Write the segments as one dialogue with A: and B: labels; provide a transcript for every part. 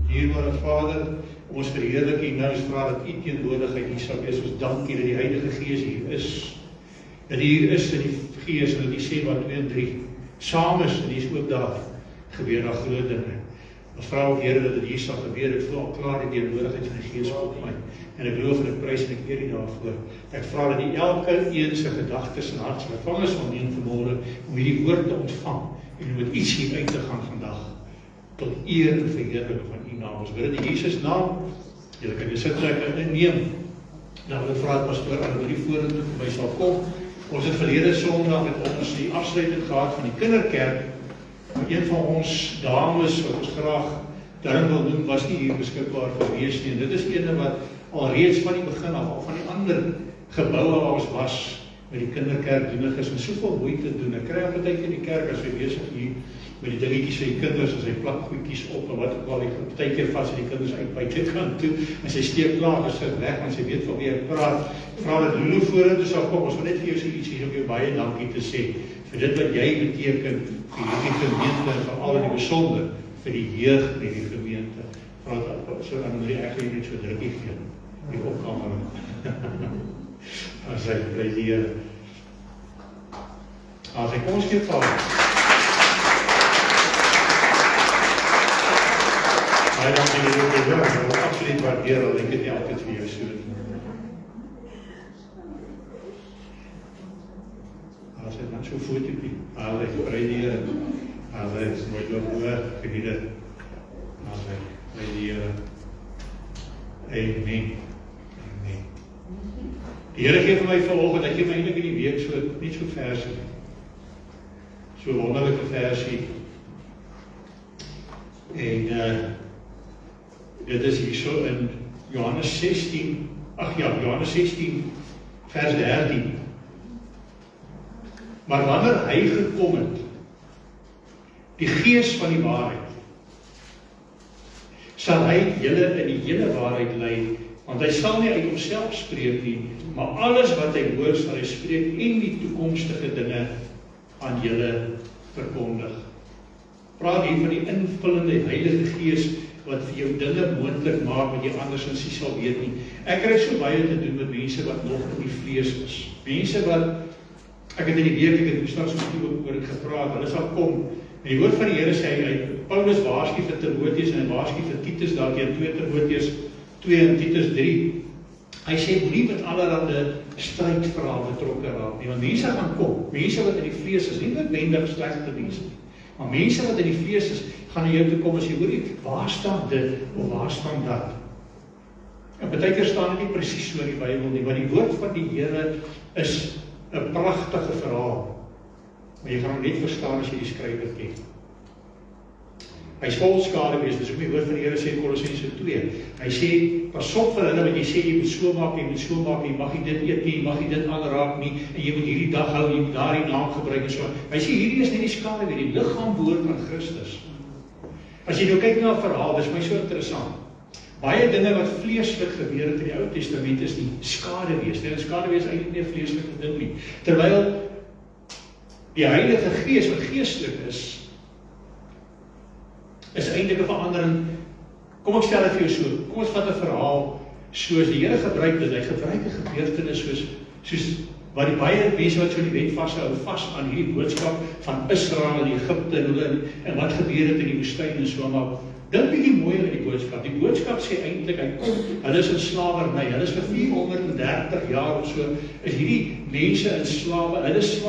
A: Dierbare Vader, ons verheerlik U nou, ons vra dat U teenwoordigheid hier sal wees. Ons dank U dat die Heilige Gees hier is. Dat U hier is in die Gees, en dat U sê wat 2 en 3 saam is, en U is ook daar, gebeur daar groot dinge. Ons vra ook Here dat dit hier sal gebeur. Ek voel al klaar die teenwoordigheid van die Gees op my. En ek loof en ek prys en ek eer U daarvoor. Ek vra dat die elke een se gedagtes en hart sal vang is van vanmôre om hierdie woord te ontvang en om met iets hier uit te gaan vandag. Tot eer en verheerliking van U naam. Ons bid in Jesus naam. Julle kan die sitplek inneem. Dan wil ek vra dat pastoor Annelie vorentoe vir my sal kom. Ons het verlede Sondag met ons die afsluiting gehad van die kinderkerk. Een van ons dames wat ons graag daarin wil doen, was nie hier beskikbaar gewees nie. En dit is ene wat alreeds van die begin af, al van die ander geboue waar ons was, met die kinderkerk doenig is, en soveel moeite doen. Ek kry op tyd in die kerk as hy besig hier met die dingetjies vir die kinders, as hy plak goedjies op, en wat ook al, ek partykeer vat sy die kinders uit buitekant toe, en sy steek klaar, is sy weg, en sy weet van wie ek praat, vra dat Lulu vorentoe sal kom. Ons wil net vir jou sê iets hier, om jou baie dankie te sê, vir dit wat jy beteken, vir hierdie gemeente, en veral in die besonder, vir die jeug in die gemeente. Vra dat, so dan moet jy eigenlijk net so drukkie gee, die opkamer. As hy bly die Here. As hy kom ons gee Vader. Baie dankie dat jy dit doen. Ek wil absoluut waardeer, al ek het nie altyd vir jou so doen. As hy dan so voetjie, al hy bly die Here. Al hy is nooit op hoor, geniede. As hy bly die Here. Amen. Die Here gee vir my vanoggend, ek gee my eintlik in die week so, net so versie. So wonderlike versie. En dit is hier so in Johannes 16, Johannes 16 vers 13. Maar wanneer hy gekom het, die Gees van die waarheid, sal hy julle in die hele waarheid lei, want hy sal nie uit homself spreek nie, maar alles wat hy hoor sal hy spreek en die toekomstige dinge aan julle verkondig. Praat hier van die invullende Heilige Gees wat vir jou dinge moontlik maak wat jy andersins nie sal weet nie. Ek kry so baie te doen met mense wat nog in die vlees is. Mense wat, ek het in die week, ek het straks oor dit gepraat, hulle sal kom, en die woord van die Here sê, Paulus waarsku vir Timoteus en hy waarsku vir Titus, daar teen 2 Timoteus 2 en Titus 3, hy sê, moenie met allerhande strydverhaal betrokke raak nie, want mense gaan kom, mense wat in die vlees is, nie noodwendig slegte mense nie, maar mense wat in die vlees is, gaan na jou toe kom en sê, hoor, waar staan dit, of waar staan dat? En partykeer staan dit nie presies so in die Bybel nie, want die woord van die Here is 'n pragtige verhaal, maar jy gaan hom net verstaan as jy die skrywer ken. Hy is vol skaduwees, dis ook die woord van die Here sê in Kolossense 2. Hy sê, pas op vir hulle, want jy sê, jy moet so maak, jy mag nie dit eet nie, jy mag nie dit aanraak nie, en jy moet hierdie dag hou, jy moet daardie naam gebruik en so. Hy sê, hierdie is nie die skaduwee, die liggaam behoort aan Christus. As jy nou kyk na 'n verhaal, dis my so interessant. Baie dinge wat vleeslik gebeur het in die Ou Testament is die skaduwees. En skaduwees is eintlik nie 'n vleeslike ding nie. Terwyl die Heilige Gees wat geestelik is eintlik 'n verandering. Kom ek stel dit vir jou so. Kom ons vat 'n verhaal soos die Here gebruik dit. Hy gebruik 'n gebeurtenis soos wat die baie mense wat so die wet vashou, vas aan hierdie boodskap van Israel en Egipte en wat gebeur het in die woestyn en so, maar dink bietjie mooi oor die boodskap. Die boodskap sê eintlik, hy kom, hulle is in slawerny, hulle is vir 430 jaar of so, is hierdie mense in slawe, hulle is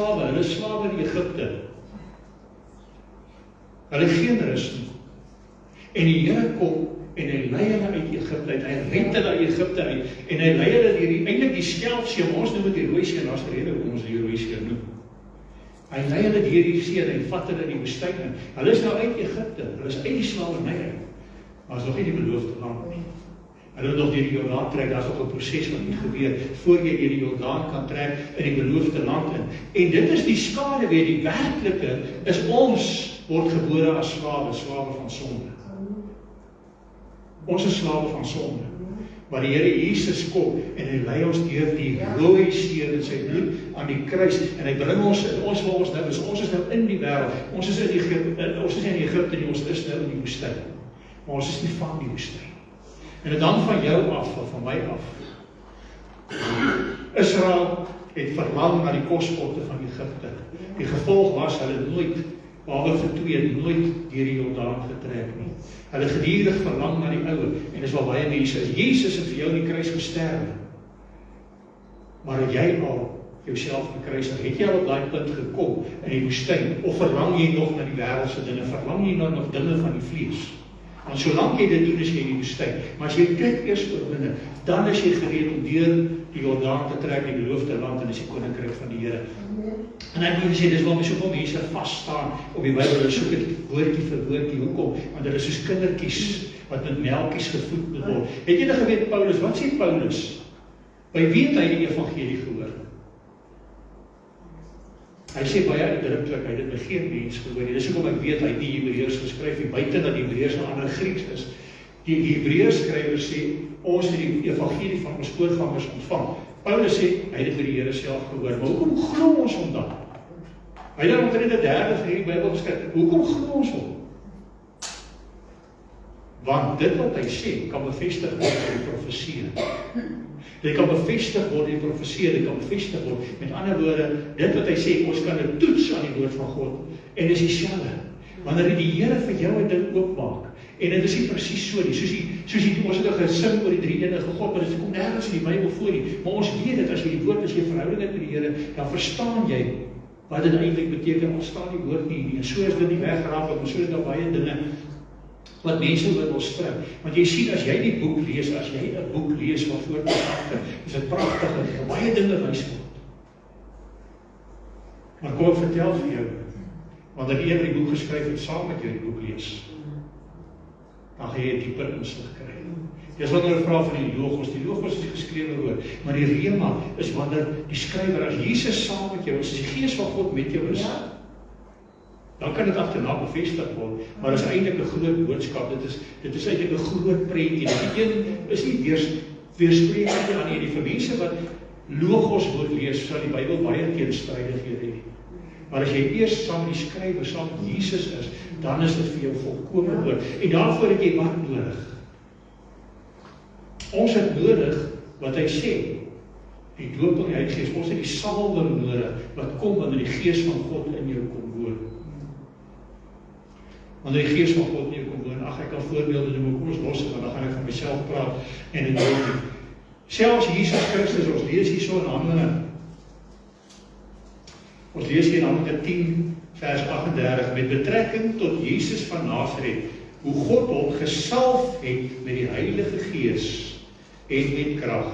A: slawe in Egipte. Hulle geen rus nie. En die Here kom, en hy lei hulle uit Egipte uit, hy red hulle uit Egipte uit, en hy lei hulle deur eintlik die Skelfsee, ons noem dit die Rooi See, en daar's 'n rede hoekom ons die Rooi See noem. Hy lei hulle deur die see, en hy vat hulle in die woestyn in. Hulle is nou uit Egipte, hulle is uit die slawerny uit, maar is nog nie die beloofde land nie. Hulle moet nog deur die Jordaan trek, daar's nog 'n proses wat moet gebeur, voor jy deur die Jordaan kan trek in die beloofde land in. En dit is die skaduwee, die werklike, is ons word gebore as slawe van sonde. Ons is slawe van sonde. Maar die Here Jesus kom en hy lei ons deur die Rooi See in sy bloed aan die kruis en hy bring ons is nou in in die wêreld. Ons is in Egipte, ons is nie in Egipte nie, ons is nou in die woestyn. Maar ons is nie van die woestyn. En dit hang van jou af, of van my af. Israel het verlang na die kospotte van Egipte. Die gevolg was, hulle nooit, behalwe vir 2, nooit deur die Jordaan getrek nie. Hulle gedurig verlang na die ouwe, en dis wat baie mense is. Jesus het vir jou in die kruis gesterwe. Maar het jy al jouself gekruisig? Het jy al op daai punt gekom in die woestyn? Of verlang jy nog na die wêreldse dinge? Verlang jy nog dinge van die vlees? Want solank jy dit doen, is jy in die woestyn. Maar as jy kyk eers oorwinne, dan is jy gereed om deur die Jordaan te trek in die beloofde land en is die koninkryk van die Here. En ek moet sê, dis waarom soveel mense vas staan op die Bybel, hulle soek dit woordjie vir woordjie. Hoekom? Want hulle is soos kindertjies wat met melkies gevoed word. Het jy nou geweet Paulus, wat sê Paulus? By wie het hy die evangelie gehoor? Hy sê baie uitdruklik, hy het dit by geen mens gehoor. Dis hoekom ek weet hy het die Hebreërs geskryf, en buite dat die Hebreërs en ander Grieks is. Die Hebreërs skrywer sê, ons het die evangelie van ons voorgangers ontvang. Paulus sê, hy het dit vir die Here self gehoor. Maar hoekom glo ons hom dan? Hy het dan omtrent 'n derde van die Bybel geskryf. Hoekom glo ons hom? Want dit wat hy sê, kan bevestig word in die profesie. Dit kan bevestig word in die profesie, dit kan bevestig word. Met ander woorde, dit wat hy sê, ons kan dit toets aan die woord van God. En dis dieselfde. Wanneer die Here vir jou 'n ding oopmaak, en dit is nie presies so nie, soos ons het gesing oor die drie-enige God, maar dit kom nergens in die Bybel voor nie. Maar ons weet dit, as jy die woord, as jy verhouding het met die Here, dan verstaan jy wat dit eintlik beteken. Ons staan die woord nie, en so is dit nie weggeraap, en so is daar baie dinge wat mense oor wil stry. Want jy sien, as jy die boek lees, as jy 'n boek lees van voor tot agter, is dit pragtig, en baie dinge wys word. Maar kom ek vertel vir jou, wanneer die die boek geskryf het, saam met jou die boek lees, dan gaan jy 'n dieper insig kry. Dis wanneer 'n vraag van die Logos is die geskrewe woord, maar die Rema is wanneer die skrywer, as Jesus saam met jou is, as die Gees van God met jou is, dan kan dit agterna bevestig word, maar dit is eintlik 'n groot boodskap, dit is eintlik 'n groot prentjie. Die een is nie weersprekend aan hierdie vir mense wat Logos woord lees, sal die Bybel baie teenstrydighede hê. Maar as jy eers saam met die skrywer, saam met Jesus is, dan is dit vir jou volkome woord. En daarvoor het jy wat nodig? Ons het nodig wat hy sê, die doop in die Heilige Gees. Ons het die salwing nodig wat kom wanneer die Gees van God in jou kom woon. Wanneer die Gees van God in jou kom woon, ek kan voorbeelde noem, kom ons los het, want dan gaan ek van myself praat en dit doen. Selfs Jesus Christus, ons lees hier so in Handelinge. Ons lees hier in Handelinge 10 vers 38, met betrekking tot Jesus van Nasaret, hoe God hom gesalf het met die Heilige Gees en met krag.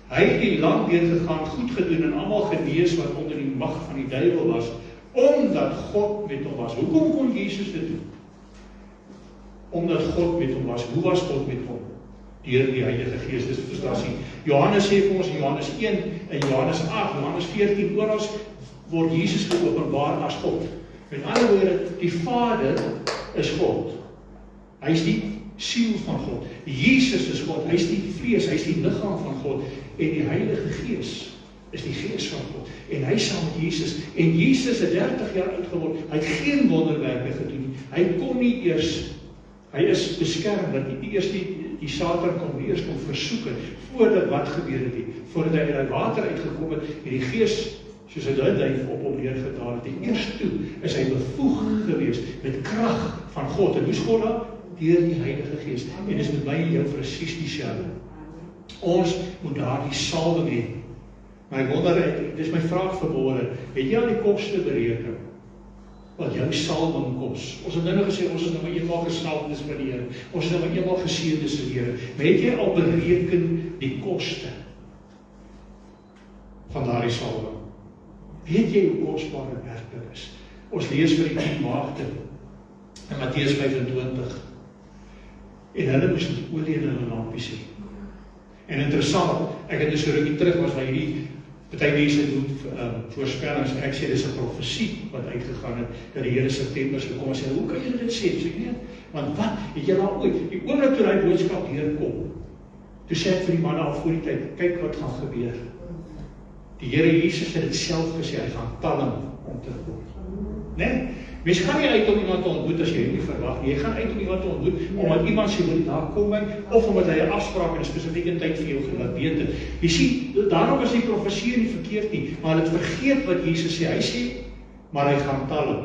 A: Hy het die land deurgegaan, goed gedoen en almal genees wat onder die mag van die duiwel was, omdat God met hom was. Hoekom kon Jesus dit doen? Omdat God met hom was. Hoe was God met hom? Deur die Heilige Gees. Dis frustrasie. Johannes sê vir ons in Johannes 1 en Johannes 8, Johannes 14, oral word Jesus geopenbaar as God. Met ander woorde, die Vader is God. Hy is die siel van God. Jesus is God. Hy is die vlees, hy is die liggaam van God. En die Heilige Gees is die Gees van God. En hy saam met Jesus. En Jesus het 30 jaar oud geword. Hy het geen wonderwerke gedoen nie. Hy kon nie eers, hy is beskerm dat nie eers die Satan kon eers kon versoek het, voordat wat gebeur het nie. Voordat hy uit die water uitgekom het, en die Gees soos 'n duif op hom neergedaal het. En eers toe is hy bevoeg gewees met krag van God. En hoe is God daar? Deur die Heilige Gees. En dis met my en jou presies dieselfde. Ons moet daardie salwing hê. Maar ek wonder, dis my vraag vanmôre, het jy al die koste bereken wat jou salwing kos? Ons het nou gesê, ons is nou eenmaal gesalf is vir die Here. Ons is nou eenmaal geseën is vir die Here. Maar het jy al bereken die koste van daardie salwing? Weet jy hoe kosbaar dit werklik is? Ons lees vir die 10 maagde in Matteus 25. En hulle moes olie in hulle lampies hê. En interessant, ek het dus 'n rukkie terug was waar hierdie party mense doen voorspellings. Ek sê dis 'n profesie wat uitgegaan het dat die Here September sou kom en sê, hoe kan jy dit sê? Sê nee, want wat het jy daar ooit? Die oomblik toe daai boodskap deurkom, toe sê ek vir die manne al voor die tyd, kyk wat gaan gebeur. Die Here Jesus het dit self gesê, hy gaan talm om te kom. né? Mens gaan nie uit om iemand te ontmoet as jy nie verwag nie. Jy gaan uit om iemand te ontmoet, omdat iemand sê, wil daar kom hy, of omdat hy 'n afspraak in 'n spesifieke tyd vir jou laat weet het. Jy sien, daarom is die profesie nie verkeerd nie, maar dit vergeet wat Jesus sê. Hy sê, maar hy gaan talle.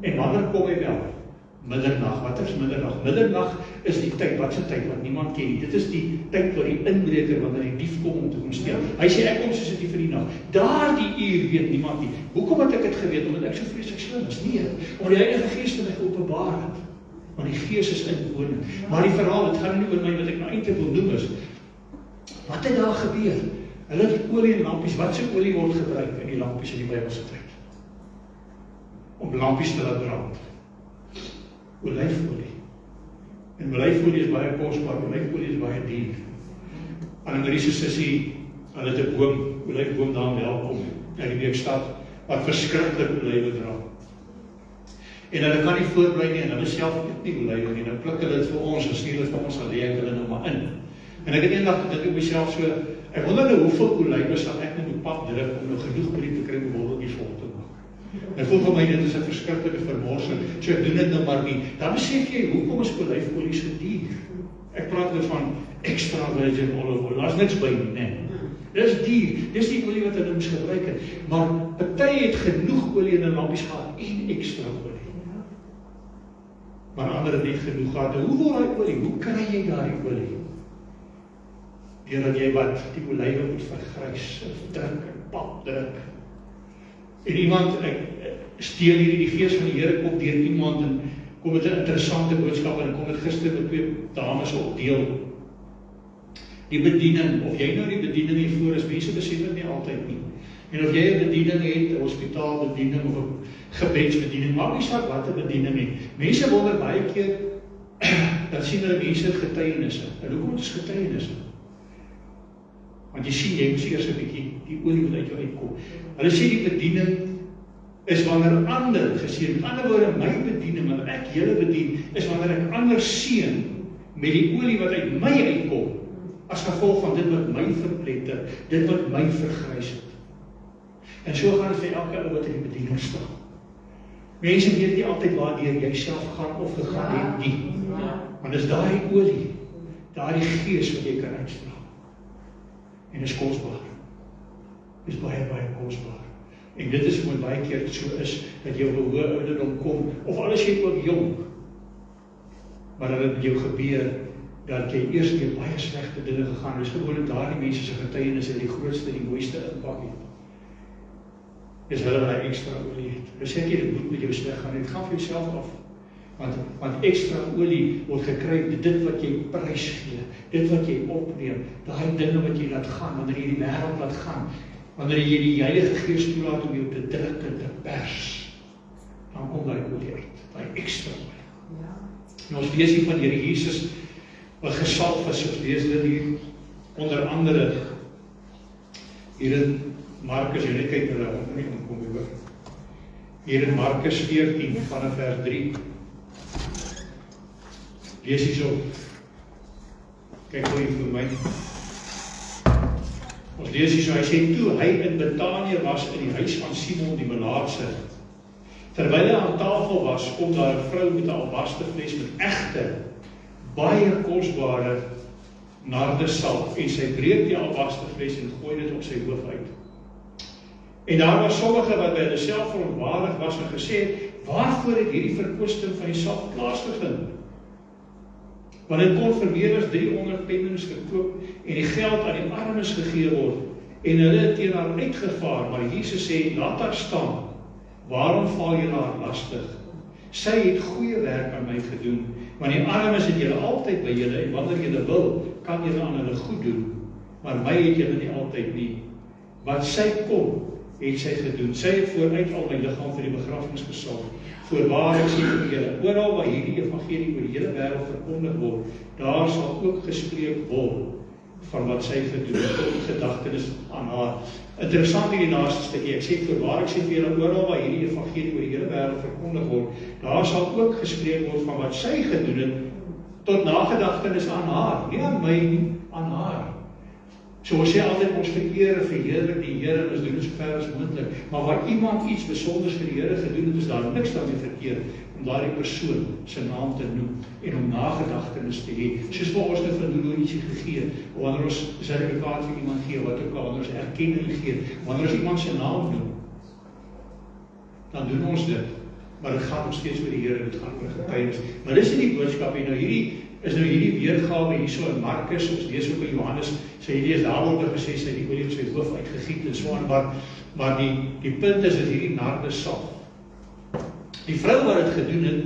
A: En wanneer kom hy wel? Middernag. Wat is middernag? Middernag is die tyd, wat se tyd wat niemand ken nie. Dit is die tyd waar die inbreker, wanneer die dief kom om te kom steel. Hy sê, ek kom soos 'n dief in die nag. Daardie uur weet niemand nie. Hoekom het ek dit geweet? Omdat ek so vreeslik slim is? Nee, omdat die Heilige Gees vir my geopenbaar het. Want die Gees is inwonend. Maar die verhaal, dit gaan nie oor my wat ek nou eintlik wil noem is. Wat het daar gebeur? Hulle het olie en lampies. Wat se olie word gebruik in die lampies in die Bybelse tyd? Om lampies te laat brand. Olyfolie. En olyfolie is baie kosbaar, olyfolie is baie duur. Annemarie se sussie, hulle het 'n boom, olyfboom daar in Welkom, in die Weekstad, wat verskriklik olywe dra. En hulle kan nie voorbly nie, en hulle self eet nie olywe nie, nou pluk hulle dit vir ons, en stuur dit vir ons, al lê ek hulle nou maar in. En ek het eendag gedink op myself so, ek wonder nou hoeveel olywe sal ek nou op pad druk, om nou genoeg olie te kry om botteltjies vol te maak. En voel vir my, dit is 'n verskriklike vermorsing, so ek doen dit nou maar nie. Dan besef jy, hoekom is olyfolie so duur? Ek praat nou van extra virgin olive oil, daar's niks by nie, nee. Dis duur, dis die olie wat hulle moes gebruik het, maar party het genoeg olie in 'n lampies gehad, en extra olie. Maar ander het nie genoeg gehad. Hoe word daai olie? Hoe kry jy daai olie? Deurdat jy wat, die olywe moet vergrys, druk, pap druk. En iemand, ek steel hierdie die Gees van die Here kom deur iemand en kom met 'n interessante boodskap en kom dit gister met 2 dames opdeel. Die bediening, of jy nou die bediening hiervoor is, mense besef dit nie altyd nie. En of jy 'n bediening het, 'n hospitaalbediening of 'n gebedsbediening, maak nie saak wat 'n bediening het. Mense wonder baie keer, dan sien hulle mense getuienisse. En hoekom is getuienisse? Want jy sien, jy moet eers 'n bietjie die olie wat uit jou uitkom. Hulle sê die bediening is wanneer ander geseën. Met ander woorde, my bediening, wanneer ek julle bedien, is wanneer ek ander seën met die olie wat uit my uitkom, as gevolg van dit wat my verpletter, dit wat my vergrys het. En so gaan dit vir elke ou wat in die bediening staan. Mense weet nie altyd waardeur jy self gaan of gegaan het nie. Want dis daai olie, daai Gees wat jy kan uitstraal. En is kosbaar. Is baie, baie kosbaar. En dit is wat baie keer so is, dat jy op 'n hoë ouderdom kom, of al is jy ook jong, maar dat dit met jou gebeur, dat jy eers deur baie slegte dinge gegaan, dis gewoonlik daardie mense se getuienisse die grootste, die mooiste impak het. Dis hulle wat hy extra olie het. Dus sê jy dit moet met jou sleg gaan, dit gaan vir jouself af. Want extra olie word gekry, dit wat jy prys gee, dit wat jy opneem, daai dinge wat jy laat gaan, wanneer jy die wêreld laat gaan, wanneer jy die Heilige Gees toelaat om jou te druk en te pers, dan kom daai olie uit, daai extra olie. En ons lees hier van die Here Jesus, wat gesalf is, ons lees dit hier, onder andere, hier in Markus, jy net kyk hulle, nie omkom oor. Hier in Markus 14, vanaf vers 3, lees hier so, kyk hoe hier vir my, ons lees hier so, hy sê, toe hy in Betanië was, in die huis van Simon die Melaatse, terwyl hy aan tafel was, kom daar 'n vrou met 'n albasterfles met egte, baie kosbare nardesalf, en sy breek die albasterfles en gooi dit op sy hoof uit. En daar was sommige wat by hulle self verontwaardig was en gesê het, waarvoor het hierdie verkwisting van die salf plaasgevind? Want dit kon vir meer as 300 pennings gekoop en die geld aan die armes gegee word, en hulle het teen haar uitgevaar, maar Jesus sê, laat haar staan, waarom val julle haar lastig? Sy het goeie werk aan my gedoen, want die armes het julle altyd by julle, en wanneer julle wil, kan julle aan hulle goed doen, maar my het julle nie altyd nie. Wat sy kom, het sy gedoen. Sy het vooruit al my liggaam vir die begrafnis gesalf. Voorwaar ek sê vir julle, oral waar hierdie evangelie oor die hele wêreld verkondig word, daar sal ook gespreek word van wat sy gedoen het, tot gedagtenis aan haar. Interessant hierdie naaste stukkie, ek sê voorwaar ek sê vir julle, oral waar hierdie evangelie oor die hele wêreld verkondig word, daar sal ook gespreek word van wat sy gedoen het, tot nagedagtenis aan haar, nie aan my nie, aan haar. So ons sê altyd ons verheerlik die Here en ons doen dit so ver as moontlik. Maar waar iemand iets besonders vir die Here gedoen het, is daar niks daarmee verkeerd om daardie persoon se naam te noem en om nagedagtenis te hê. Soos vir ons nou van horlogie gegee, wanneer ons 'n sertifikaat vir iemand gee, wat ook al, wanneer ons erkenning gee, wanneer ons iemand se naam noem, dan doen ons dit. Maar dit gaan nog steeds oor die Here, dit gaan oor getuienis. Maar dis nie die boodskap nie. Nou hierdie weergawe hierso in Markus, ons lees ook in Johannes, sy lees daar word gesê sy het die olie op sy hoof uitgegiet en so aan, maar die punt is dat hierdie nardessalf. Die vrou wat dit gedoen het,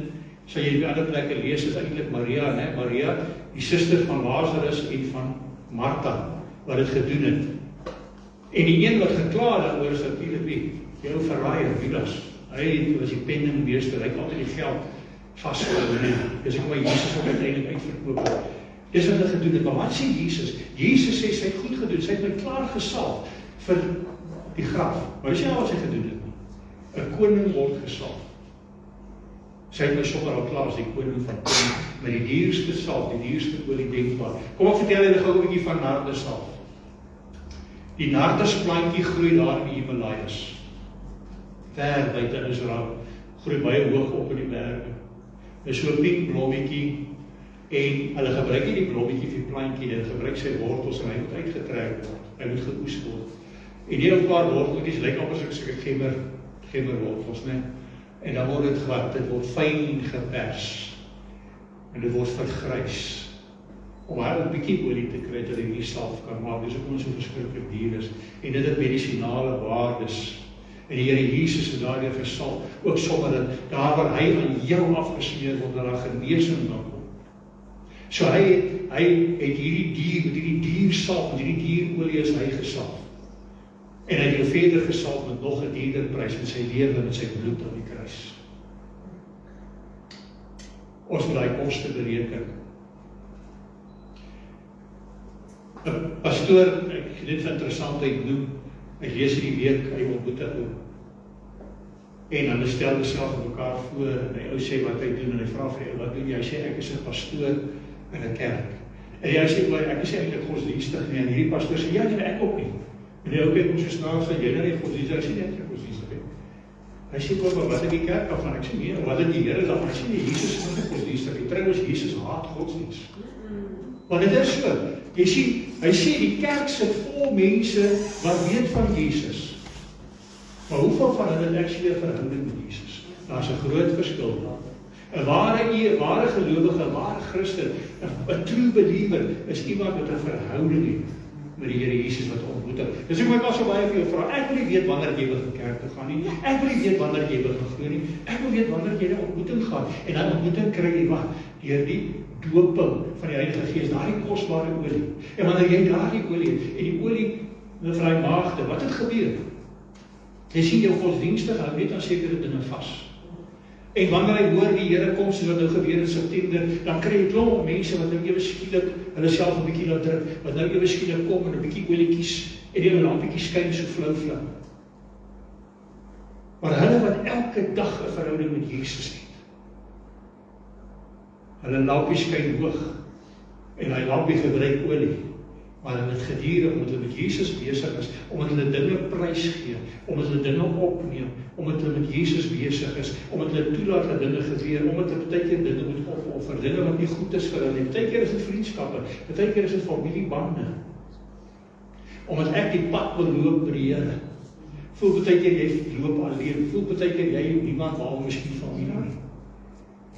A: sal jy by ander plekke lees, is eintlik Maria, né? Maria, die suster van Lazarus en van Martha, wat dit gedoen het. En die een wat gekla daaroor is natuurlik wie? Jou verraaier, Judas. Hy was die penningmeester, hy het altyd die geld vasgehou. Dis hoekom Jesus ook uiteindelik uitverkoop het. Dis wat hy gedoen het. Maar wat sê Jesus? Jesus sê sy het goed gedoen, sy het my klaar gesalf vir die graf. Maar jy sê nou wat sy gedoen het? 'n koning word gesalf. Sy het my sommer al klaar as die koning van koning, met die dierste salf, die dierste olie denkbaar. Kom ek vertel julle gou 'n bietjie van nardesalf. Die nardesplantjie groei daar in die Himalajas. Ver buite Israel, groei baie hoog op in die berge. Dis so 'n pink blommetjie en hulle gebruik nie die blommetjie vir die plantjie, hulle gebruik sy wortels en hy moet uitgetrek word. Hy moet geoes word. En hier 'n paar worteltjies lyk amper soos 'n gemmerwortels, né? En dan word dit wat, dit word fyn gepers. En dit word vergrys. Om hy 'n bietjie olie te kry dat hy nie salf kan maak. Dis hoekom ons so verskriklik duur is. En dit het medisinale waardes. En die Here Jesus het daardeur gesalf, ook sommer dat daar waar hy aan jou afgesmeer word, dat daar genesing dan kom. So hy het hierdie dier, met hierdie diersalf, met hierdie dierolie is hy gesalf. En hy het jou verder gesalf met nog 'n dierder prys, met sy lewe, met sy bloed aan die kruis. Ons moet daai koste bereken. 'n Pastoor, ek dit interessantheid noem, ek lees hierdie week, hy ontmoet 'n ou. En dan stel hy self op mekaar voor, en die ou sê wat hy doen, en hy vra vir hy, wat doen jy? Hy sê, ek is 'n pastoor in 'n kerk. En hy sê, ek is eintlik godsdienstig nie, en hierdie pastoor sê, ja, nee, ek ook nie. En die ou kyk hom so snaaks, jy nou nie godsdienstig, hy sê, nee, ek is godsdienstig nie. Hy sê, maar wat het die kerk af van? Ek sê, nee, wat het die Here daarvan? Ek sê, nee, Jesus is nie godsdienstig nie. Trouwens, Jesus haat godsdienst. Want dit is so. Jy sien, hy sê die kerk sit vol mense wat weet van Jesus. Maar hoeveel van hulle het actually 'n verhouding met Jesus? Daar's 'n groot verskil. 'n ware gelowige, 'n ware Christen, 'n true believer is iemand met 'n verhouding het met die Here Jesus wat ontmoet het. Dis hoekom ek al so baie vir jou vra. Ek wil nie weet wanneer jy begin kerk toe gaan nie. Ek wil nie weet wanneer jy begin glo nie. Ek wil weet wanneer jy na ontmoeting gaan. En dan ontmoeting kry jy wat? Deur die doping van die Heilige Gees, daardie kosbare olie. En wanneer jy daardie olie het, en die olie vir die maagde, wat het gebeur? Jy sien jou godsdienstig hou net aan sekere dinge vas. En wanneer hy hoor die Here kom, soos wat nou gebeur in September, dan kry jy klomp mense wat nou ewe skielik hulle self 'n bietjie laat druk, wat nou ewe skielik kom en 'n bietjie olietjies en die lampietjie skyn so flou. Maar hulle wat elke dag 'n verhouding met Jesus het, hulle lampie skyn hoog en hy lampie gebruik olie, maar hulle het gedurig omdat hulle met Jesus besig is, omdat hulle dinge prys gee, omdat hulle dinge opneem, omdat hulle met Jesus besig is, omdat hulle toelaat dat dinge gebeur, omdat hulle baie keer dinge moet opoffer, dinge wat nie goed is vir hulle. Baie keer is dit vriendskappe, baie keer is dit familiebande. Omdat ek die pad wil loop met die Here. Voel baie keer jy loop alleen, voel baie keer jy het niemand waar miskien familie nie.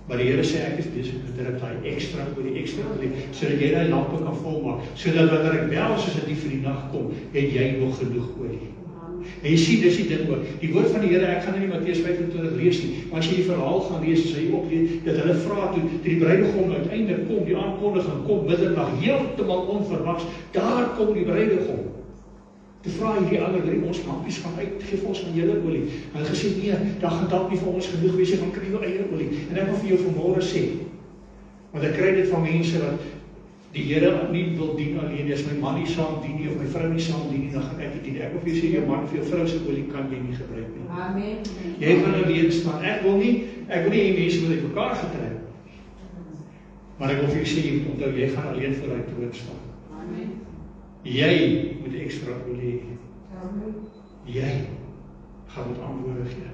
A: Maar die Here sê ek is besig met daai ekstra olie, sodat jy daai lampe kan volmaak, sodat wanneer ek bel, soos dit vir die nag kom, het jy nog genoeg olie. En jy sien, dis die ding ook, die woord van die Here, ek gaan nou nie Matteus 25 lees nie, maar as jy die verhaal gaan lees, sal jy ook lees, dat hulle vra toe, die bruidegom uiteindelik kom, die aankondiging kom, middernag, heeltemal onverwags, daar kom die bruidegom. Toe vra hy die ander, dat ons lampies gaan uit, geef ons van julle olie. En hy het gesê, nee, dat gaan dalk nie vir ons genoeg wees, dan kry jy eie olie. En ek wil vir jou vanmôre sê, want ek kry dit van mense wat die Here nie wil dien alleen, as my man nie saam dien nie, of my vrou nie saam dien nie, dan gaan ek nie dien. Ek wil vir jou sê, jou man of jou vrou se olie kan jy nie gebruik nie.
B: Amen.
A: Jy gaan alleen staan. Ek wil nie hê mense moet uit mekaar getrek. Maar ek wil vir jou sê, jy moet onthou, jy gaan alleen voor hy troon staan.
B: Amen.
A: Jy moet ekstra olie hê. Jy gaan met antwoorde gee.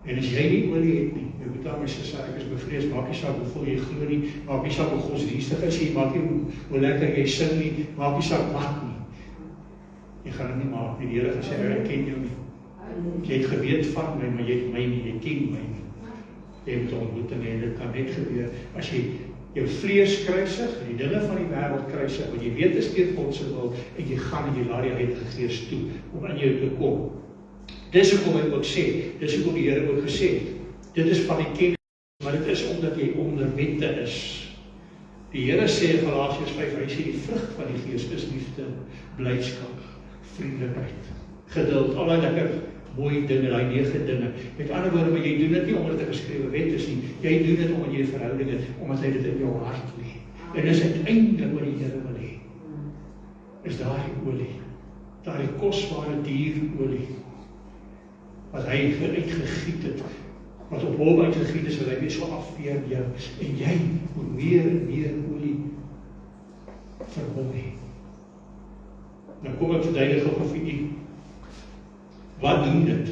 A: En as jy nie olie het nie, jy moet aan my sê, ek is bevrees, maak nie saak hoeveel jy glo nie, maak nie saak hoe godsdienstig is jy, maak nie hoe lekker jy sing nie, maak nie saak wat nie. Jy gaan dit nie maak nie, die Here gesê, ek ken jou nie. Jy het geweet van my, maar jy het my nie, jy ken my nie. Jy moet ontmoeting en dit kan net gebeur, as jy jou vlees kruisig, die dinge van die wêreld kruisig, want jy weet is teen God se wil, en jy gaan en jy laat die Heilige Gees toe, om in jou te kom. Dis hoekom hy ook sê, dis hoekom die Here ook gesê het, dit is van die kennis, maar dit is omdat jy onder wette is. Die Here sê in Galasiërs 5, hy sê die vrug van die Gees is liefde, blydskap, vriendelikheid, geduld, al die lekker mooi dinge, daai 9 dinge. Met ander woorde, maar jy doen dit nie omdat dit 'n geskrewe wet is nie, jy doen dit omdat jy 'n verhouding het, omdat hy dit in jou hart lê. En dis uiteindelik wat die Here wil hê. Is daai olie, daai kosbare dierolie, wat hy uitgegiet het, wat op hom uitgegiet is, wat hy weer so afweer jou, en jy moet meer en meer olie vir hom hê. Nou kom ek verduidelik gou vir u, wat doen dit?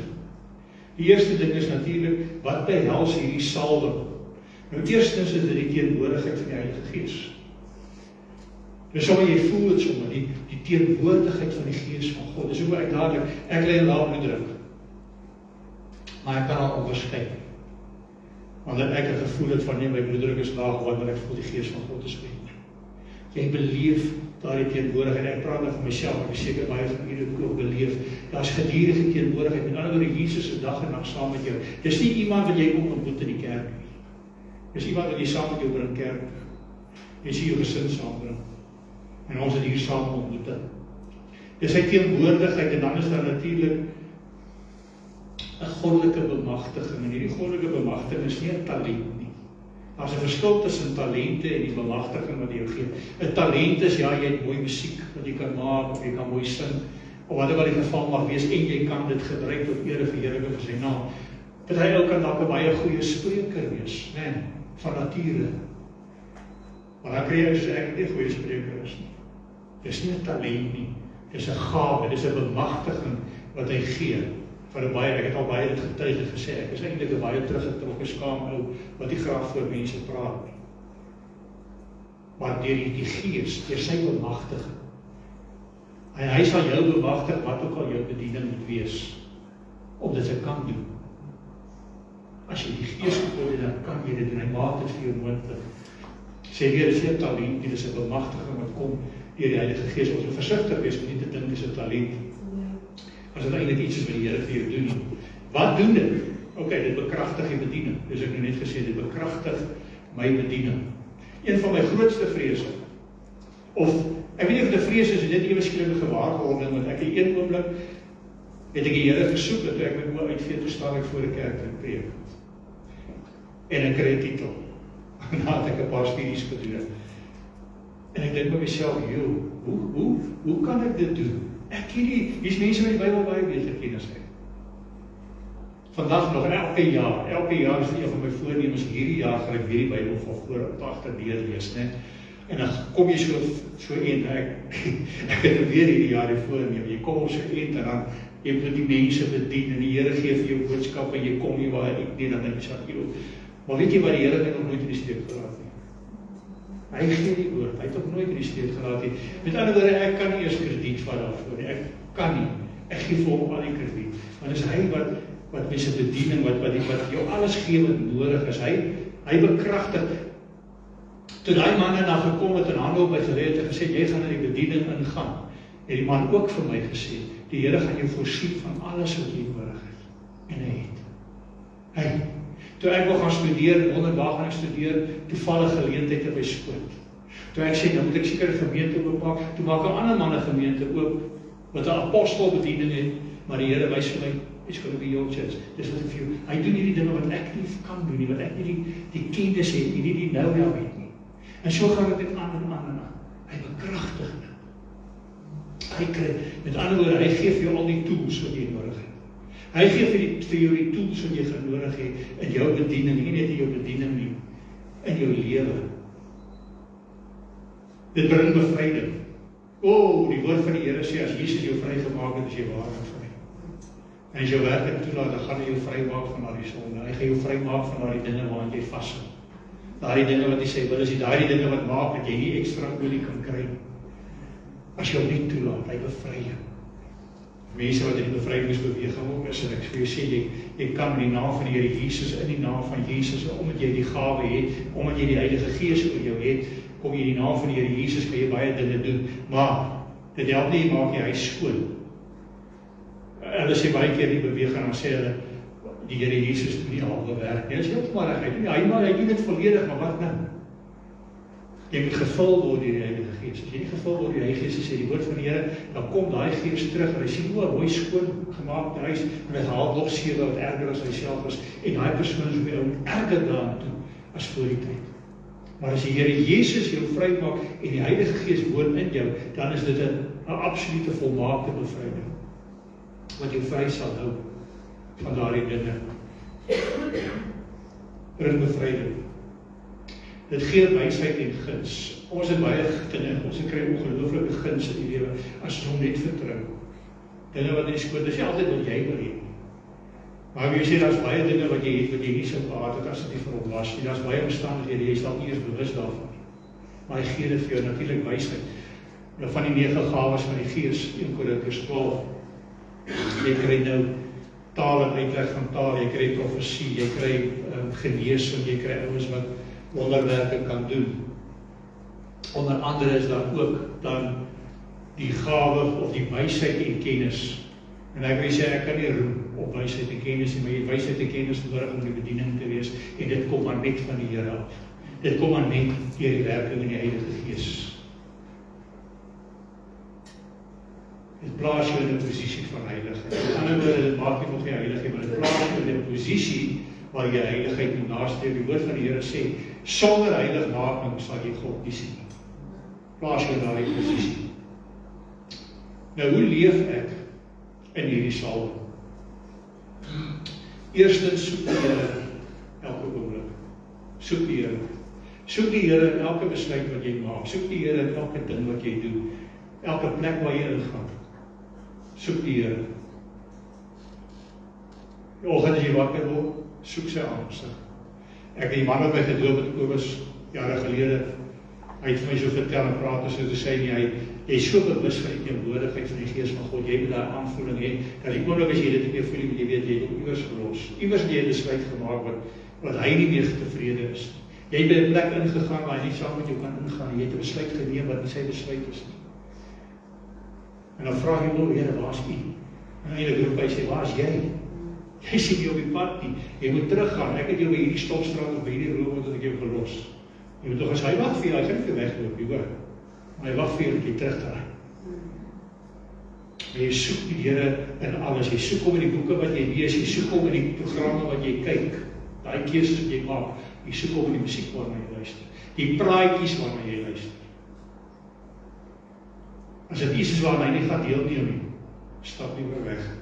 A: Die eerste ding is natuurlik, wat behels hierdie salwing? Nou eerstens is dit die teenwoordigheid van die Heilige Gees. Dus sommer jy voel het sommer, die teenwoordigheid van die Gees van God. Dis hoe uitdadelik, ek lê 'n lae bloeddruk, maar ek kan al onderskei. Wanneer ek 'n gevoel het van nee, my bloeddruk is laag, wanneer ek voel die Gees van God is met my. Jy beleef daardie teenwoordigheid, ek praat nou van myself, ek is seker baie van julle het ook beleef, daar's gedurende teenwoordigheid, met ander woorde, Jesus is dag en nag saam met jou. Dis nie iemand wat jy kom ontmoet in die kerk nie. Dis iemand wat jy saam met jou bring kerk. Jy sien jou gesin saambring. En ons het hier saam ontmoet. Dis sy teenwoordigheid, en dan is daar natuurlik 'n goddelike bemagtiging, en hierdie goddelike bemagtiging is nie 'n talent nie. Daar's 'n verskil tussen talente en die bemagtiging wat jy jou gee. 'n Talent is, ja, jy het mooi musiek wat jy kan maak, of jy kan mooi sing, of wat die geval mag wees, en jy kan dit gebruik tot ere verheerliking van sy naam. Party ou kan dalk 'n baie goeie spreker wees, nee, van nature. Maar dan kry jy soos ek nie 'n goeie spreker is nie. Dis nie 'n talent nie, dis 'n gawe, dis 'n bemagtiging wat hy gee. Ek het al baie dit getuig en gesê, ek is eintlik 'n baie teruggetrokke skaam ou, wat nie graag voor mense praat nie. Maar deur die Gees, deur sy bemagtiging, hy sal jou bemagtig, wat ook al jou bediening moet wees, om dit te kan doen. As jy die Gees gehoor het, dan kan jy dit doen, hy maak dit vir jou moontlik. Sê weer, dis nie 'n talent nie, dis 'n bemagtiging wat kom deur die Heilige Gees. Ons moet versigtig wees om nie te dink dis 'n talent. As dit eintlik iets is wat die Here vir jou doen nie. Wat doen dit? Dit bekragtig die bediening. Dus ek nou net gesê, dit bekragtig my bediening. Een van my grootste vrese, of ek weet nie of dit 'n vrees is, dit ewe skielik gewaarwording, want ek een oomblik het ek die Here versoek, dat ek met my uitvee toe staan ek voor die kerk en preek. En ek kry 'n titel. Nadat ek 'n paar studies gedoen het. En ek dink by myself, hoe kan ek dit doen? Ek ken hier's mense wat die Bybel baie beter ken as ek. Vandag nog, elke jaar is een van my voornemens, hierdie jaar gaan ek weer die Bybel van voor tot agter deurlees, né? En dan kom jy so een, ek het weer hierdie jaar die voorneem, jy kom so een, en dan jy moet die mense bedien, en die Here gee vir jou boodskap, en jy kom nie waar ek nie, dan denk jy, maar weet jy wat die Here my nog nooit in die steek gelaat nie? Hy gee die woord, hy het ook nooit in die steek gelaat nie. Met ander woorde, ek kan nie eers krediet vat daarvoor nie, ek kan nie, ek gee vir hom al die krediet, want is hy wat mense bediening, wat jou alles gee wat nodig is, hy bekragtig. Toe die manne na gekom het en hande op my gelê het en gesê, jy gaan in die bediening ingaan, het die man ook vir my gesê, die Here gaan jou voorsien van alles wat jy nodig het, en hy het. Toe ek wil gaan studeer, 100 dae gaan ek studeer, toevallig geleentheid op my skoot. Toe ek sê, dan moet ek seker 'n gemeente oopmaak, toe maak 'n ander man 'n gemeente oop, wat 'n apostelbediening het, maar die Here wys vir my, it's going to be your church. Dis wat ek vir jou, hy doen hierdie dinge wat ek nie kan doen nie, wat ek nie die kennis het nie, die know-how het nie. En so gaan dit aan en aan en aan. Hy bekragtig dit. Hy kry, met ander woorde, hy gee vir jou al die tools wat jy nodig het. Hy gee vir jou die tools wat jy gaan nodig het in jou bediening, nie net in jou bediening nie, in jou lewe. Dit bring bevryding. Die woord van die Here sê, as Jesus jou vrygemaak het, is jy waarlik vry. En as jy werklik toelaat, dan gaan hy jou vrymaak van daardie sonde. Hy gaan jou vrymaak van daardie dinge waarin jy vashou. Daardie dinge wat hy sê, wil is die daardie dinge wat maak dat jy nie ekstra olie kan kry. As jy hom nie toelaat, hy bevry jou. Mense wat in die bevrydingsbeweging ook is, en ek vir jou sê, jy kan in die naam van die Here Jesus, in die naam van Jesus, omdat jy die gawe het, omdat jy die Heilige Gees oor jou het, kom jy in die naam van die Here Jesus, kan jy baie dinge doen, maar dit help nie, maak jy huis skoon. Hulle sê baie keer die beweging, dan sê hulle, die Here Jesus doen nie halwe werk nie, dit is heeltemal reg, hy doen dit volledig, maar wat nou? Jy moet gevul word deur die Heilige Gees. As jy nie gevul word deur die Heilige Gees, sê die woord van die Here, dan kom daai Gees terug en hy sien hoe 'n mooi skoon gemaakte huis en hy haal nog sewe wat erger as hy self is en daai persoon is weer erger daaraan toe as voor die tyd. Maar as die Here Jesus jou vrymaak en die Heilige Gees woon in jou, dan is dit 'n absolute volmaakte bevryding wat jou vry sal hou van daardie dinge. Bring bevryding. Dit gee wysheid en guns. Ons het baie dinge, ons kry ongelooflike guns in die lewe as ons hom net vertrou. Dinge wat nie skoon is, nie altyd wat jy wil hê. Maar jy sê, daar's baie dinge wat jy het, wat jy nie sou gehad het as dit nie vir hom was nie. Daar's baie omstandighede, jy sal nie eers bewus daarvan. Maar hy gee dit vir jou natuurlik wysheid. Van die 9 gawes van die Gees, 1 Korintiërs 12. Jy kry nou taal en uitleg van taal, jy kry profesie, jy kry genesing, jy kry ouens wat wonderwerke kan doen. Onder andere is daar ook dan die gawe of die wysheid en kennis. En ek wil sê, ek kan nie roem op wysheid en kennis nie, maar jy wysheid en kennis nodig om die bediening te wees, en dit kom maar net van die Here af. Dit kom maar net deur die werking in die Heilige Gees. Dit plaas jou in 'n posisie van heiligheid. In ander woorde, dit maak jy nog nie heilig nie, maar dit plaas jou in 'n posisie waar jy heiligheid moet nastreef. Die woord van die Here sê, sonder heiligmaking sal jy God nie sien. Plaas jou in daardie posisie. Nou, hoe leef ek in hierdie salwing? Eerstens, soek die Here elke oomblik. Soek die Here. Soek die Here in elke besluit wat jy maak. Soek die Here in elke ding wat jy doen. Elke plek waar jy ingaan. Soek die Here. Die oggend as jy wakker word, soek sy aangesig. Ek het die man wat my gedoop het, Kobus, jare gelede, hy het vir my so vertel en praat, en so te sê, jy is so bewus van die teenwoordigheid van die Gees van God, jy moet daar aanvoeling hê, dat die oomblik as jy dit nie meer voel, moet jy weet, jy het iewers verlos. Iewers het jy 'n besluit gemaak wat hy nie meer tevrede is. Jy het by 'n plek ingegaan waar hy nie saam met jou kan ingaan, jy het 'n besluit geneem wat nie sy besluit is nie. En dan vra jy, Here, waar is U? En eintlik roep hy sê, waar is jy? Jy sien nie op die pad nie. Jy moet teruggaan. Ek het jou by hierdie stopstraat of by hierdie room wat ek jou gelos. Jy moet tog as hy wag vir jou, hy gaan nie vir wegloop nie, hoor. Maar hy wag vir jou dat jy terugdraai. Maar jy soek die Here in alles. Jy soek hom in die boeke wat jy lees, jy soek hom in die programme wat jy kyk. Daai keuses wat jy maak, jy soek hom in die musiek waarna jy luister. Die praatjies waarna jy luister. As dit iets is waarna hy nie gaan deelneem nie, stap liewer weg.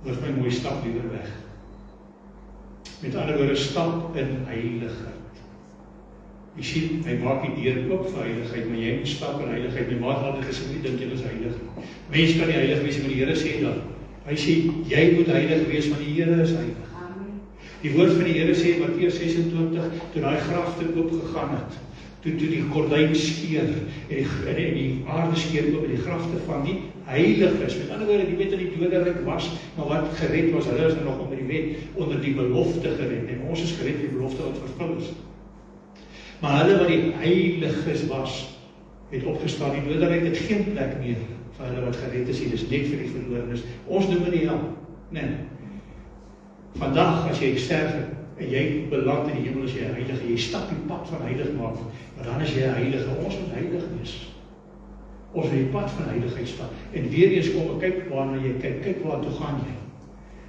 A: Dit is my mooi, stap liewer weg. Met ander woorde, stap in heiligheid. Jy sien, hy maak die deur oop vir heiligheid, maar jy moet stap in heiligheid. My maat het altyd gesê, nie dink jy is heilig. Mens kan nie heilig wees, maar die Here sê dat. Hy sê, jy moet heilig wees, want die Here is heilig. Amen. Die woord van die Here sê in Matteus 26, toe daai grafte oop gegaan het, toe die gordyn skeur en die aarde skeur oop in die grafte van die heiliges. Met ander woorde, die weet dat die doderyk was, maar wat gered was, hulle is nog onder die wet, onder die belofte gered. En ons is gered die belofte wat vervul is. Maar hulle wat die heiliges was, het opgestaan. Die doderyk het geen plek meer vir hulle wat gered is. Dit is net vir die verlorenes. Ons noem dit die hel. Nee. Vandag as jy sterf en jy beland in die hemel as jy 'n heilige, jy stap die pad van heilig maak, maar dan is jy 'n heilige. Ons moet heilig wees. Ons moet die pad van heiligheid stap. En weer eens kom, kyk waarna jy kyk waar toe gaan jy.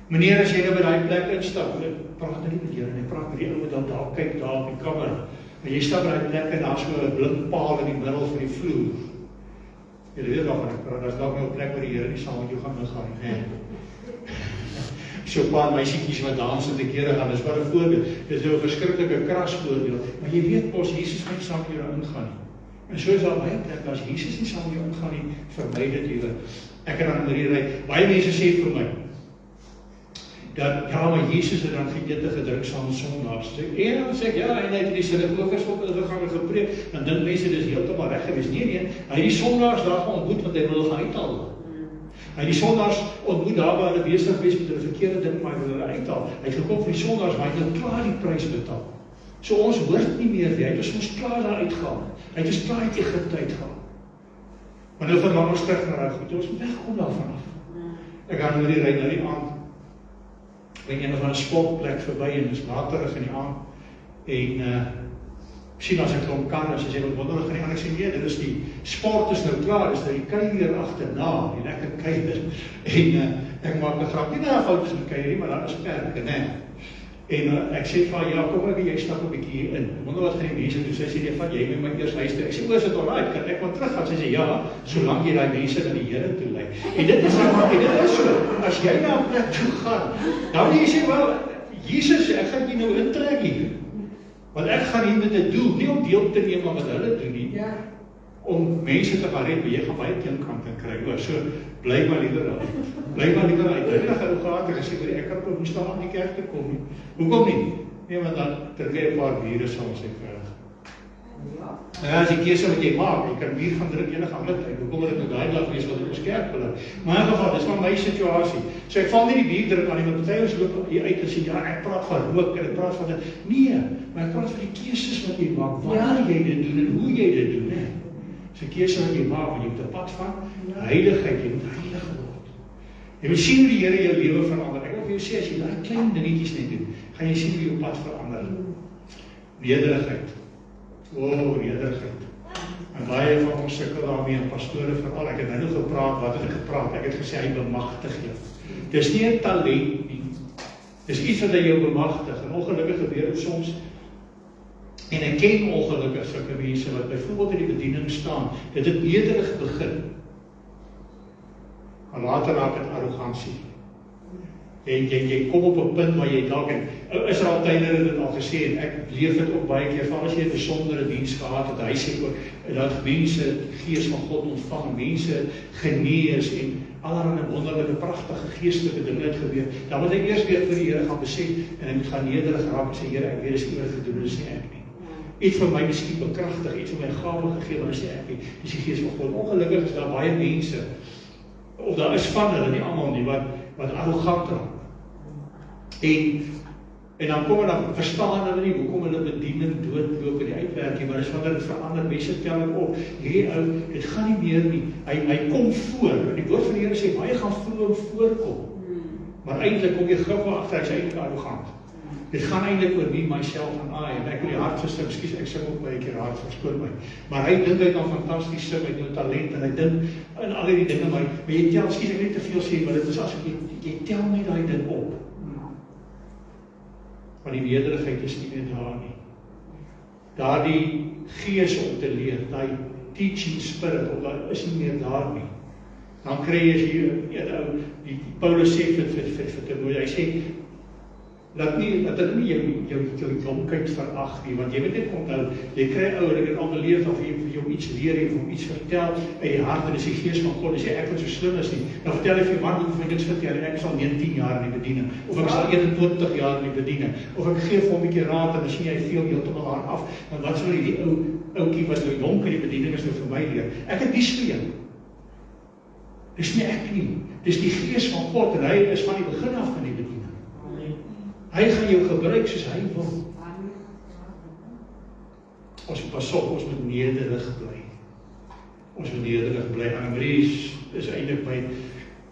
A: Meneer, as jy nou by daai plek instap, praat nie met jou en praat met die ou wat dan daar kyk daar op die kamera. En jy stap by daai plek en daar's so 'n blink paal in die middel van die vloer. Jy weet nog wat ek praat, daar's dalk nou 'n plek waar die Here nie saam met jou gaan ingaan nie. So 'n paar meisietjies wat dans en te kere gaan, dis maar 'n voorbeeld. Dis nou 'n verskriklike kras voorbeeld, maar jy weet mos Jesus gaan nie saam met jou ingaan nie. En so is daar baie plek, as Jesus nie saam met jou omgaan nie, vermy dit julle. Ek en Annemarie ry, baie mense sê vir my, dat ja, maar Jesus het dan geëte gedrink saam met sondaars. En dan sê ek, ja, en hy het die sinagogers op gaan gepreek, dan dink mense dis heeltemal reg gewees. Nee, hy het die sondaars daar gaan ontmoet, want hy wil gaan uithaal. Hy het die sondaars ontmoet daar waar hulle besig wees met hulle verkeerde ding, maar hy wil hulle uithaal. Hy het gekom vir die sondaars, maar hy het nou klaar die prys betaal. So ons hoort nie meer nie, hy het ons klaar daar uitgehaal. Hy het ons klaar uit Egipte uitgehaal. Maar nou verlang ons terug na daai goed, ons moet wegkom daarvan af. Ek gaan nou die ry na die aand, by een of 'n sportplek verby en is laterig in die aand, en sien as ek klomp kan, as jy sê, wat wonderlik gaan die ander sê, nee, dit is die sport is nou klaar, is nou die kuier agterna, die lekker kuier, en ek maak 'n grap, nie nou fout is met kuier, maar daar is perke, né? En ek sê vir ja, kom ek, jy stap 'n bietjie hier in. Ek wonder wat gaan die mense doen. Sy sê nee, van jy moet my eers luister. Ek sê oor is dit alright, kan ek maar terug gaan? Sy sê ja, solank jy daai mense na die Here toe lei. En dit is wat dit is so. As jy na 'n plek toe gaan, dan jy sê wel, Jesus, ek gaan jy nou intrek hier. Want ek gaan hier met 'n doel, nie om deel te neem aan wat hulle doen nie. Ja. Om mense te gaan red, jy gaan baie teenkante kry. O, so bly maar liewer daar. Bly maar liewer uit. Hulle gaan gehad en gesê ek kan ook nie staan aan die kerk te kom nie. Hoekom nie? Nee, want dan terwyl 'n paar bure sal ons kry. Ja, as die keuse wat jy maak, jy kan bier gaan drink enige ander tyd. Hoekom moet dit nou daai dag wees wat ons kerk wil hê? Maar in geval, dis maar my situasie. So ek val nie die bier drink aan nie, want party ons loop hier uit en sê ja, ek praat van rook en ek praat van dit. Nee, maar ek praat van die keuses wat jy maak, waar jy dit doen en hoe jy dit doen, hè. Dis 'n keuse wat jy maak, want jy moet 'n pad van heiligheid, jy moet heilig word. Jy moet sien hoe die Here jou lewe verander. Ek wil vir jou sê, as jy daai klein dingetjies net doen, gaan jy sien hoe jou pad verander. Nederigheid. Nederigheid. En baie van ons sukkel daarmee, en pastore veral, ek het nou gepraat, wat het ek gepraat? Ek het gesê, hy bemagtig jou. Dis nie 'n talent nie. Dis iets wat hy jou bemagtig, en ongelukkig gebeur dit soms. En ek ken ongelukkig sulke mense wat byvoorbeeld in die bediening staan, dit het nederig begin. En later raak dit arrogansie. En jy kom op 'n punt waar jy dalk, en Israel Taylor het dit al gesê, en ek leef dit ook baie keer, van as jy 'n besondere diens gehad het, hy sê ook, dat mense die gees van God ontvang, mense genees, en allerlei wonderlike, pragtige, geestelike dinge het gebeur, dan moet hy eers weer vir die Here gaan besef, en hy moet gaan nederig raak, en sê, Here, ek weet, is nie wat gedoen, is nie ek nie. Iets vir my miskien bekragtig, iets vir my gawe gegee, maar is nie ek nie, dis die gees van God. Ongelukkig is daar baie mense, of daar is van hulle, nie almal nie, wat arrogant raak. En dan kom en dan verstaan hulle nie, hoekom hulle bediening doodloop in die uitwerking, maar dis wanneer dit verander, mense tel het op, hierdie ou, dit gaan nie meer nie, hy kom voor, en die woord van die Here sê, baie gaan vroeg voorkom, maar eintlik kom jy gou agter, hy is eintlik arrogant. Dit gaan eintlik oor wie myself en I, en ek wil die hart verstaan, ekskuus, ek sing ook baie keer hart, verskoon my, maar hy dink hy kan fantasties sing, hy het talent, en hy dink in al die dinge, maar jy tel, ekskuus, ek net te veel sê, maar dit is as jy tel net daai ding op, want die nederigheid is nie meer daar nie. Daardie gees om te leer, daai teaching spirit, daar is nie meer daar nie. Dan kry jy hier, die Paulus sê vir Timoteus, hy sê, dat dit nie jou jonkheid verag nie, want jy weet net onthou, jy kry ouer, ek het al beleef, of jy vir jou iets leer, of iets vertel, uit die hart, en is die gees van God, en sê, ek wil so slim is nie, dan vertel ek vir man, hoe vir niks vertel, en ek sal 19 jaar in die bediening, of ek sal 21 jaar in die bediening, of ek geef hom 'n bietjie raad, en dan sien jy veel heeltemal daar af, want wat sal die oukie wat nou jonk in die bediening is, nou vir my leer, ek het nie speel, dis nie ek nie, dis die gees van God, en hy is van die begin af in die bediening. Hy gaan jou gebruik soos hy wil. Ons pas op, ons moet nederig bly. Ons moet nederig bly. Annemarie is eintlik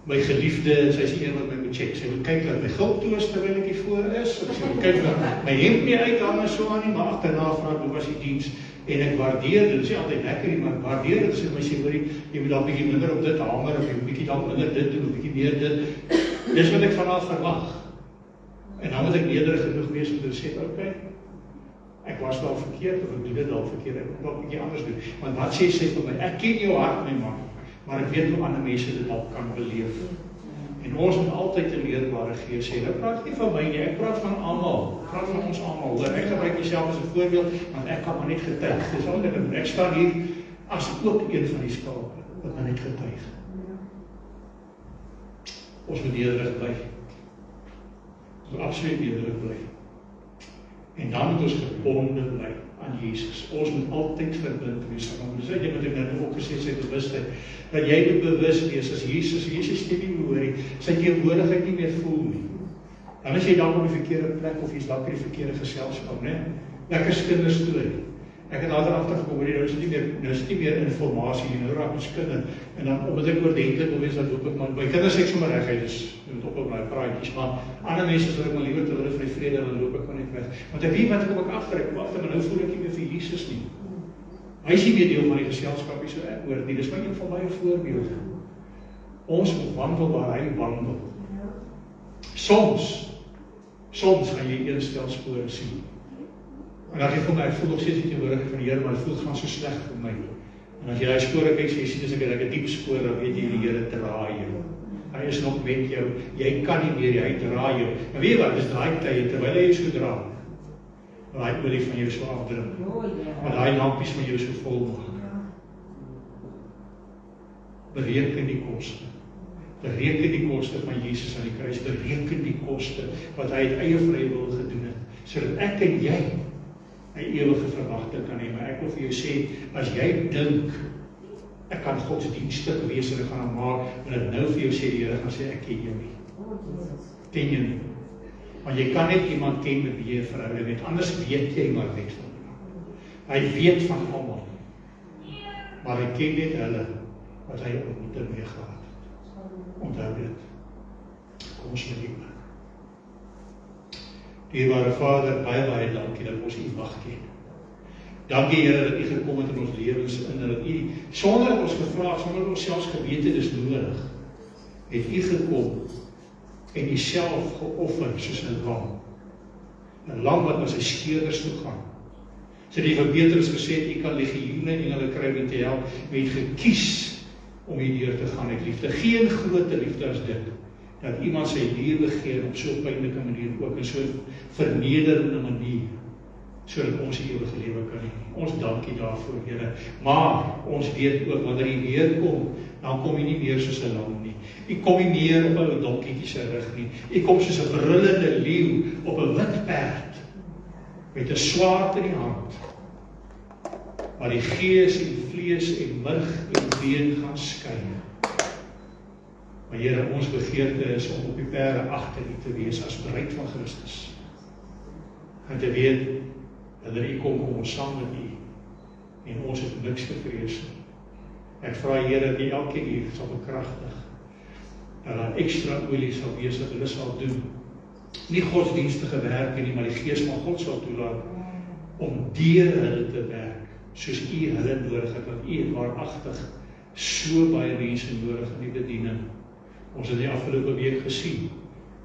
A: my geliefde, sy is die een wat my moet check. Sy moet kyk dat my gulp toe is terwyl ek hier voor is. Sy moet kyk dat my hemp nie uithang en so aan nie, maar agterna vra hoe was die diens. En ek waardeer dit, is nie altyd lekker nie, maar ek waardeer dit, sy my sê, hoorie, jy moet dan bietjie minder op dit hamer, of jy moet bietjie dan minder dit doen, of bietjie meer dit. Dis wat ek van haar verwag. En dan moet ek nederig genoeg wees om te sê, okay, ek was wel verkeerd, of ek doen dit al verkeerd, ek moet wel 'n bietjie anders doen. Want wat sê sy vir my? Ek ken jou hart, my man, maar ek weet hoe ander mense dit al kan beleef. En ons moet altyd 'n leerbare gees hê. Ek praat nie van my nie, ek praat van almal. Ek praat van ons almal. Ek gebruik myself as 'n voorbeeld, want ek kan maar net getuig. Dis al ek staan hier as ook een van die skape, wat nou net getuig. Ons moet nederig bly. Ons moet absoluut nederig bly. En dan moet ons gebonde bly aan Jesus. Ons moet altyd verbind wees aan hom. Dis uit wat ek nou ook gesê het, sy bewustheid, dat jy moet bewus wees as Jesus stem nie hoor nie, sy teenwoordigheid nie meer voel nie. Dan is jy dalk op die verkeerde plek of jy's dalk in die verkeerde geselskap, né? Lekker kinderstorie. Ek het later agtergekom, nou is dit nie meer informasie nie, nou raak ons kinder. En dan omdat ek oordentlik wil wees, dan loop ek maar, by kinders sê ek sommer reg, dus jy moet op my praatjies, maar ander mense sal ek maar liewer te hulle van die vrede, dan loop ek maar net weg. Want ek weet wat kom ek agter, maar nou voel ek nie meer vir Jesus nie. Hy is nie meer deel van die geselskap, so ek hoor nie, dis maar een van my voorbeelde. Ons moet wandel waar hy wandel. Soms gaan jy een stel spore sien. En dan ek voel nog steeds die teenwoordigheid van die Here, maar het voel gaan so sleg vir my. En as jy daai spore kyk, jy sien as ek 'n diep spoor, dan weet jy die Here dra jou. Hy is nog met jou, jy kan nie meer, hy dra jou. En weet jy wat, dis daai tye, terwyl hy jou so dra, daai olie van jou so afdruk, maar daai lampies van jou so vol maak. Bereken die koste. Bereken die koste van Jesus aan die kruis, bereken die koste wat hy uit eie vrye wil gedoen het, sodat ek en jy 'n ewige verwagting kan hê. Maar ek wil vir jou sê, as jy dink, ek kan godsdienstig wees en ek gaan hom maak, en ek nou vir jou sê, die Here gaan sê, ek ken jou nie. Ken jy nie. Want jy kan net iemand ken met wie jy 'n verhouding het, anders weet jy maar net van hom. Hy weet van almal, maar hy ken net hulle, wat hy ontmoeting mee gehad het. Onthou dit. Kom ons met die oor. Dierbare Vader, baie dankie dat ons U mag ken. Dankie Here dat U gekom het in ons lewens in, dat U, sonder dat ons gevra, sonder dat ons selfs geweet het is nodig, het U gekom en U self geoffer soos 'n lam. 'n Lam wat na sy skeerders toe gaan. So die Petrus gesê het, U kan legioene engele kry om te help, maar U het gekies om hierdeur te gaan uit liefde. Geen groter liefde as dit, dat iemand sy lewe gee op so 'n pynlike manier ook, en so 'n vernederende manier, sodat ons die ewige lewe kan hê. Ons dankie daarvoor, Here. Maar ons weet ook, wanneer U weer kom, dan kom U nie meer soos 'n lam nie. U kom nie meer op 'n ou donkietjie se rug nie. U kom soos 'n brullende leeu op 'n wit perd, met 'n swaard in die hand, waar die gees en vlees en murg en been gaan skei. Maar Here, ons begeerte is om op die perde agter U te wees as bruid van Christus. En te weet, wanneer U kom ons saam met U, en ons het niks te vrees nie. Ek vra Here, dat U elkeen hier sal bekragtig, dat daar ekstra olie sal wees, dat hulle sal doen, nie godsdienstige werke nie, maar die Gees van God sal toelaat, om deur hulle te werk, soos U hulle nodig het, want U het waaragtig so baie mense nodig in die bediening. Ons het die afgelope week gesien,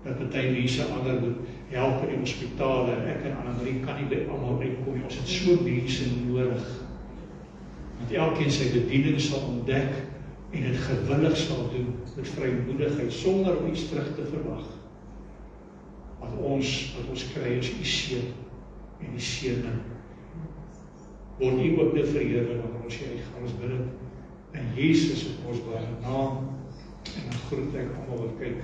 A: dat party mense ander moet help in die hospitale, ek en Annemarie kan nie by almal uitkom nie, ons het so mense nodig, want elkeen sy bediening sal ontdek, en het gewillig sal doen, met vrymoedigheid, sonder om iets terug te verwag. Wat ons kry is U seën, en die seëning, word U ook nou verheerlik, wanneer ons hier uitgaan, ons bid dit, in Jesus se kosbare naam, en dan groet ek almal wat kyk.